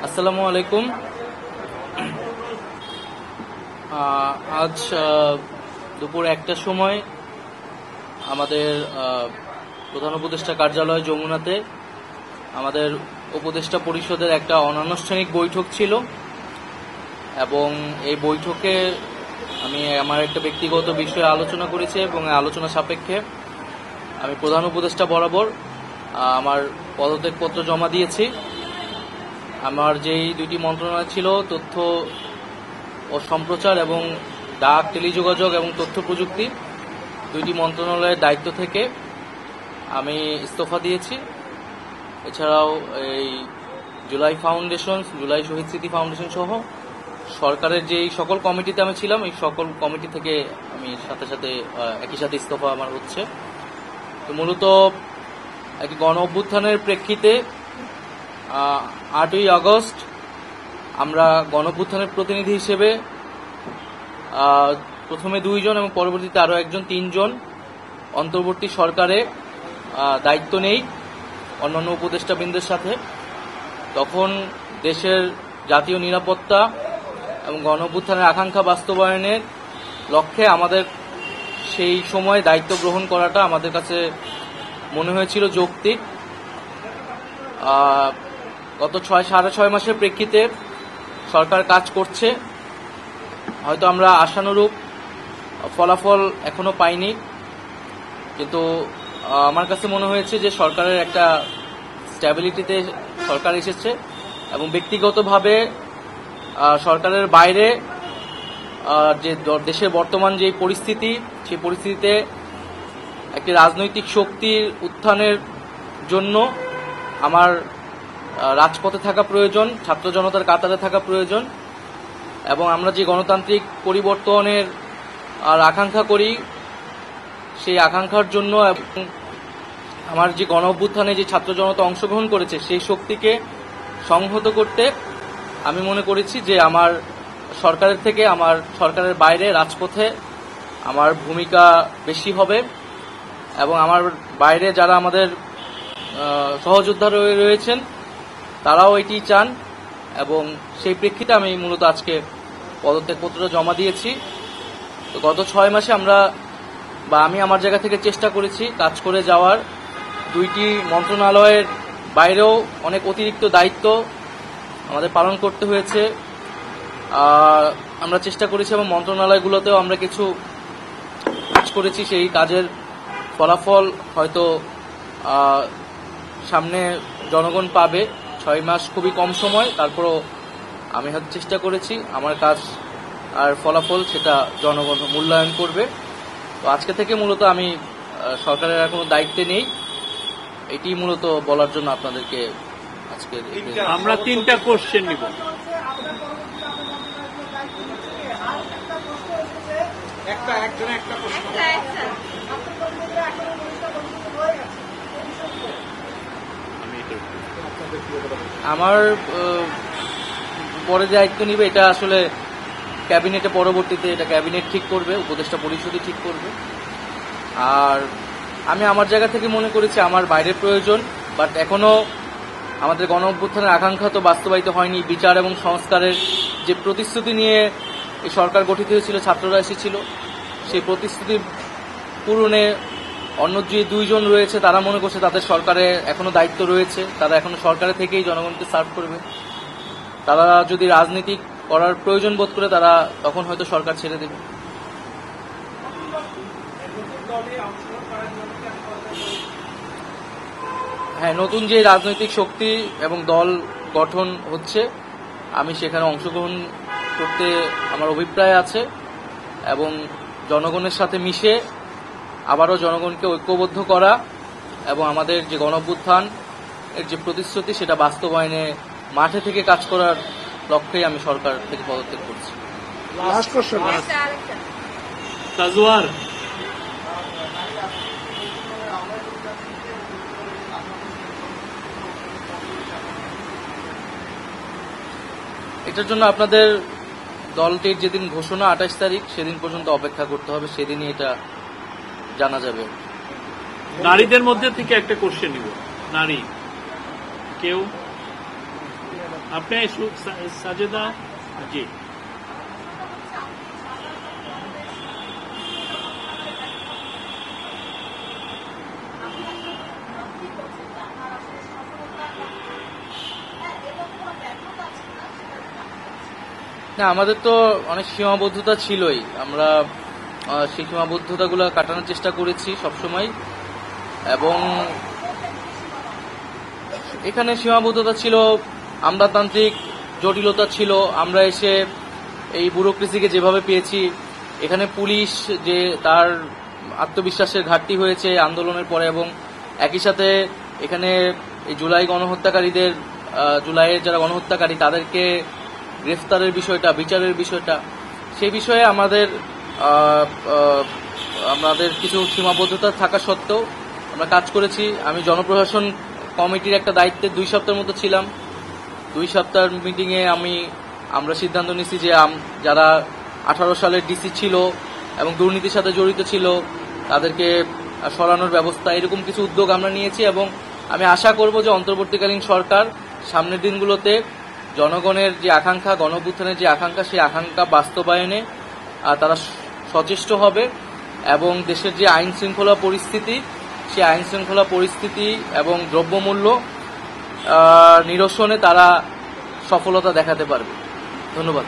আসসালামু আলাইকুম। আজ দুপুর 1টার সময় আমাদের প্রধান উপদেষ্টা কার্যালয় যমুনাতে আমাদের উপদেষ্টা পরিষদের একটা অনানুষ্ঠানিক বৈঠক ছিল এবং এই বৈঠকে আমি আমার একটা ব্যক্তিগত বিষয়ে আলোচনা করেছি এবং আলোচনা সাপেক্ষে আমি প্রধান উপদেষ্টা বরাবর আমার পদত্যাগপত্র জমা দিয়েছি। আমার যেই দুইটি মন্ত্রণালয় ছিল, তথ্য ও সম্প্রচার এবং ডাক, টেলিযোগাযোগ এবং তথ্য প্রযুক্তি, দুইটি মন্ত্রণালয়ের দায়িত্ব থেকে আমি ইস্তফা দিয়েছি। এছাড়াও এই জুলাই ফাউন্ডেশন, জুলাই শহীদ স্মৃতি ফাউন্ডেশন সহ সরকারের যেই সকল কমিটিতে আমি ছিলাম, এই সকল কমিটি থেকে আমি সাথে সাথে একই সাথে ইস্তফা আমার হচ্ছে। তো মূলত একটি গণ অভ্যুত্থানের প্রেক্ষিতে 8ই আগস্ট আমরা গণ অভ্যুত্থানের প্রতিনিধি হিসেবে প্রথমে 2 জন এবং পরবর্তীতে আরও 1 জন, 3 জন অন্তর্বর্তী সরকারে দায়িত্ব নেই অন্যান্য উপদেষ্টাবৃন্দের সাথে। তখন দেশের জাতীয় নিরাপত্তা এবং গণ অভ্যুত্থানের আকাঙ্ক্ষা বাস্তবায়নের লক্ষ্যে আমাদের সেই সময় দায়িত্ব গ্রহণ করাটা আমাদের কাছে মনে হয়েছিল যৌক্তিক। গত 6.5 মাসের প্রেক্ষিতে সরকার কাজ করছে, হয়তো আমরা আশানুরূপ ফলাফল এখনো পাইনি, কিন্তু আমার কাছে মনে হয়েছে যে সরকারের একটা স্ট্যাবিলিটিতে সরকার এসেছে এবং ব্যক্তিগতভাবে সরকারের বাইরে যে দেশের বর্তমান যে পরিস্থিতি, সেই পরিস্থিতিতে একটি রাজনৈতিক শক্তির উত্থানের জন্য আমার রাজপথে থাকা প্রয়োজন, ছাত্র জনতার কাতারে থাকা প্রয়োজন এবং আমরা যে গণতান্ত্রিক পরিবর্তনের আকাঙ্ক্ষা করি, সেই আকাঙ্ক্ষার জন্য এবং আমার যে গণ অভ্যুত্থানে যে ছাত্র জনতা অংশগ্রহণ করেছে সেই শক্তিকে সংহত করতে আমি মনে করেছি যে আমার সরকারের থেকে আমার সরকারের বাইরে রাজপথে আমার ভূমিকা বেশি হবে এবং আমার বাইরে যারা আমাদের সহযোদ্ধা রয়েছেন তারাও এটি চান এবং সেই প্রেক্ষিতে আমি মূলত আজকে পদত্যাগপত্র জমা দিয়েছি। তো গত 6 মাসে আমি আমার জায়গা থেকে চেষ্টা করেছি কাজ করে যাওয়ার। 2টি মন্ত্রণালয়ের বাইরেও অনেক অতিরিক্ত দায়িত্ব আমাদের পালন করতে হয়েছে। আমরা চেষ্টা করেছি এবং মন্ত্রণালয়গুলোতেও আমরা কিছু কাজ করেছি। সেই কাজের ফলাফল হয়তো সামনে জনগণ পাবে। 6 মাস খুবই কম সময়, তারপরও আমি হয়তো চেষ্টা করেছি, আমার কাজ আর ফলাফল সেটা জনগণ মূল্যায়ন করবে। তো আজকে থেকে মূলত আমি সরকারের আর কোনো দায়িত্বে নেই, এটি মূলত বলার জন্য আপনাদেরকে আজকে আমরা 3টা কোশ্চেন নিব। আমার পরে যে দায়িত্ব নিবে এটা আসলে ক্যাবিনেটে পরবর্তীতে এটা ক্যাবিনেট ঠিক করবে, উপদেষ্টা পরিষদই ঠিক করবে। আর আমি আমার জায়গা থেকে মনে করেছি আমার বাইরের প্রয়োজন, বাট এখনো আমাদের গণ অভ্যুত্থানের আকাঙ্ক্ষা তো বাস্তবায়িত হয়নি। বিচার এবং সংস্কারের যে প্রতিশ্রুতি নিয়ে এই সরকার গঠিত হয়েছিল, ছাত্ররা এসেছিল, সেই প্রতিশ্রুতি পূরণে অন্য যে 2 জন রয়েছে তারা মনে করছে তাদের সরকারে এখনো দায়িত্ব রয়েছে, তারা এখনো সরকারে থেকেই জনগণকে সার্ভ করবে। তারা যদি রাজনীতি করার প্রয়োজন বোধ করে তারা তখন হয়তো সরকার ছেড়ে দেবে। হ্যাঁ, নতুন যে রাজনৈতিক শক্তি এবং দল গঠন হচ্ছে, আমি সেখানে অংশগ্রহণ করতে আমার অভিপ্রায় আছে এবং জনগণের সাথে মিশে আবারও জনগণকে ঐক্যবদ্ধ করা এবং আমাদের যে গণ অভ্যুত্থান এর যে প্রতিশ্রুতি সেটা বাস্তবায়নে মাঠে থেকে কাজ করার লক্ষ্যেই আমি সরকার থেকে পদত্যাগ করছি। তাজওয়ার, এটার জন্য আপনাদের দলটির যেদিন ঘোষণা 28 তারিখ, সেদিন পর্যন্ত অপেক্ষা করতে হবে, সেদিনই এটা জানা যাবে। নারীদের মধ্যে থেকে একটা কোশ্চেন নিব। নারী কেউ আপনি সাজেদা জি না, আমাদের তো অনেক সীমাবদ্ধতা ছিলই। আমরা সেই সীমাবদ্ধতাগুলো কাটানোর চেষ্টা করেছি সবসময়, এবং এখানে সীমাবদ্ধতা ছিল, আমলাতান্ত্রিক জটিলতা ছিল। আমরা এসে এই ব্যুরোক্রেসিকে যেভাবে পেয়েছি, এখানে পুলিশ যে তার আত্মবিশ্বাসের ঘাটতি হয়েছে আন্দোলনের পরে, এবং একই সাথে এখানে এই জুলাই গণহত্যাকারীদের, জুলাইয়ের যারা গণহত্যাকারী তাদেরকে গ্রেফতারের বিষয়টা, বিচারের বিষয়টা, সেই বিষয়ে আমাদের কিছু সীমাবদ্ধতা থাকা সত্ত্বেও আমরা কাজ করেছি। আমি জনপ্রশাসন কমিটির একটা দায়িত্বে 2 সপ্তাহের মতো ছিলাম। 2 সপ্তাহের মিটিংয়ে আমরা সিদ্ধান্ত নিয়েছি যে যারা 18 সালের ডিসি ছিল এবং দুর্নীতির সাথে জড়িত ছিল তাদেরকে সরানোর ব্যবস্থা, এরকম কিছু উদ্যোগ আমরা নিয়েছি। এবং আমি আশা করব যে অন্তর্বর্তীকালীন সরকার সামনের দিনগুলোতে জনগণের যে আকাঙ্ক্ষা, গণঅভ্যুত্থানের যে আকাঙ্ক্ষা, সেই আকাঙ্ক্ষা বাস্তবায়নে তারা সচেষ্ট হবে, এবং দেশের যে আইন শৃঙ্খলা পরিস্থিতি, সেই আইন শৃঙ্খলা পরিস্থিতি এবং দ্রব্যমূল্য নিরসনে তারা সফলতা দেখাতে পারবে। ধন্যবাদ।